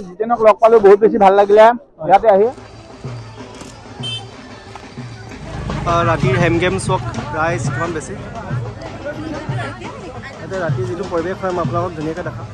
জিতেনক লগ পালো বহুত বেছি ভাল লাগিলে ইয়াতে আহি ৰাতিৰ হেম গেম চক ৰাইজ কিমান বেছি এতিয়া ৰাতিৰ যিটো পৰিৱেশ হয় মই আপোনালোকক ধুনীয়াকৈ দেখাম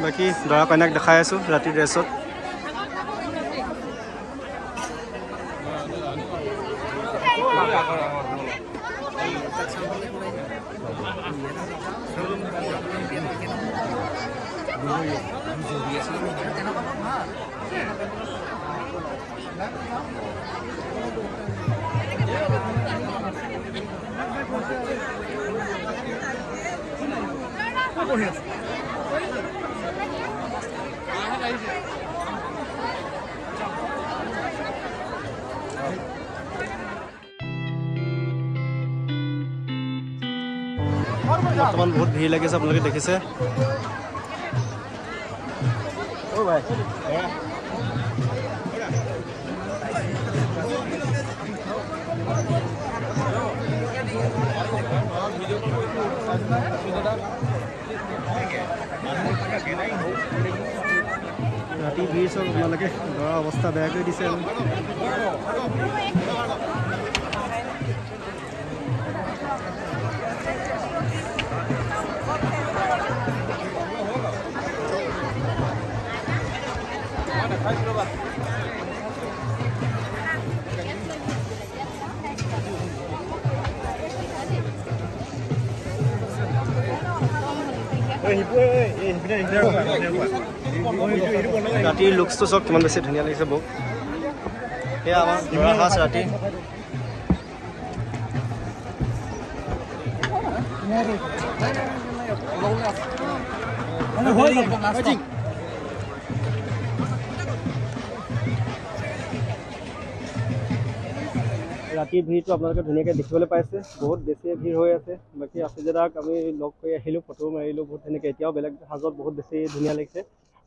বাকি দৰা কইনাক দেখাই আছো ৰাতি ড্ৰেছত বৰ্তমান বহুত ভিৰ লাগিছে আপোনালোকে দেখিছে ৰাতি ভিৰ চব আপোনালোকে দৰা অৱস্থা বেয়া কৰি দিছে ৰাতিৰ লুকছটো চব কিমান বেছি ধুনীয়া লাগিছে বহুত এয়া আমাৰ দৰা সাজ ৰাতি ৰাতিৰ ভিৰটো আপোনালোকে ধুনীয়াকৈ দেখিবলৈ পাইছে বহুত বেছি ভিৰ হৈ আছে বাকী আছিজেদাক আমি লগ কৰি আহিলোঁ ফটো মাৰিলোঁ বহুত ধুনীয়াকৈ এতিয়াও বেলেগ সাজত বহুত বেছি ধুনীয়া লাগিছে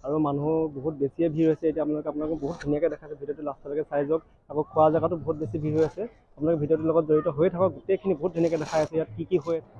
আৰু মানুহ বহুত বেছিয়ে ভিৰ হৈছে এতিয়া আপোনালোকে বহুত ধুনীয়াকৈ দেখাইছে ভিডিঅ'টো লাষ্টলৈকে চাই যাওক আকৌ খোৱা জেগাটো বহুত বেছি ভিৰ হৈ আছে আপোনালোকে ভিডিঅ'টোৰ লগত জড়িত হৈ থাকক গোটেইখিনি বহুত ধুনীয়াকৈ দেখাই আছে ইয়াত কি হৈ আছে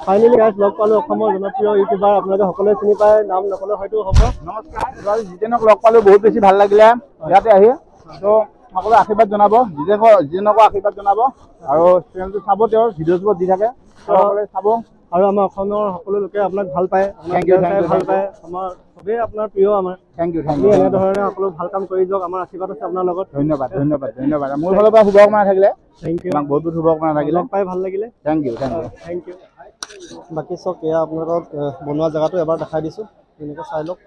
ফাইনেলি গাইজ লগ পালো অসমৰ জনপ্ৰিয় ইউটিউবাৰ আপোনালোকে সকলোৱে চিনি পায় নাম নকলে হয়তো হ'ব নমস্কাৰ জিতেনক লগ পালো বহুত বেছি ভাল লাগিলে ইয়াতে আহি তো সকলোৱে আশীৰ্বাদ জনাব জিতেনকো আশীৰ্বাদ জনাব আৰু চেনেলটো চাব তেওঁৰ ভিডিঅ'বোৰ দি থাকে সকলোৱে চাব আৰু আমাৰ অসমৰ সকলো লোকে আপোনাক ভাল পায় ভাল পায় আমাৰ সবেই আপোনাৰ প্ৰিয় আমাৰ থেংক ইউ এনেধৰণে সকলো ভাল কাম কৰি যাওক আমাৰ আশীৰ্বাদ আছে আপোনাৰ লগত ধন্যবাদ ধন্যবাদ ধন্যবাদ মোৰ ফালৰ পৰা শুভকামনা থাকিলে থেংক ইউ বহুত বহুত শুভকামনা থাকিলে লগ পাই ভাল লাগিলে থেংক ইউ থেংক ইউ বাকী চব এয়া আপোনালোকক বনোৱা জেগাটো এবাৰ দেখাই দিছোঁ তেনেকৈ চাই লওক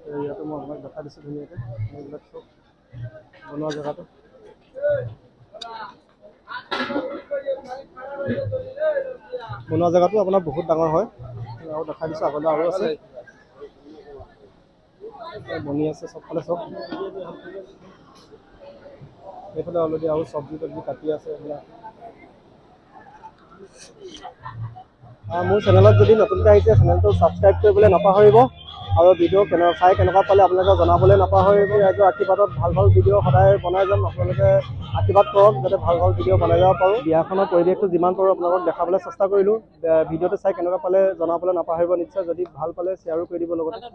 ইয়াতে মই আপোনাক দেখাই দিছোঁ ধুনীয়াকৈ এইবিলাক চব বনোৱা জেগাটো। বনোৱা জেগাটো আপোনাৰ বহুত ডাঙৰ হয় আৰু দেখাই দিছোঁ আগলৈ আৰু আছে বনি আছে চবফালে চব। এইফালে অলৰেডি আৰু চব্জি তব্জি কাটি আছে এইবিলাক। মোৰ চেনেলত যদি নতুনকৈ আহিছে চেনেলটো ছাবস্ক্ৰাইব কৰিবলৈ নাপাহৰিব আৰু ভিডিঅ' চাই কেনেকুৱা পালে আপোনালোকে জনাবলৈ নাপাহৰিব। ৰাইজৰ আশীৰ্বাদত ভাল ভাল ভিডিঅ' সদায় বনাই যাম, আপোনালোকে আশীৰ্বাদ কৰক যাতে ভাল ভাল ভিডিঅ' বনাই যাব পাৰোঁ। বিয়াখনৰ পৰিৱেশটো যিমান পাৰোঁ আপোনালোকক দেখাবলৈ চেষ্টা কৰিলোঁ। ভিডিঅ'টো চাই কেনেকুৱা পালে জনাবলৈ নাপাহৰিব নিশ্চয়। যদি ভাল পালে শ্বেয়াৰো কৰি দিব লগতে।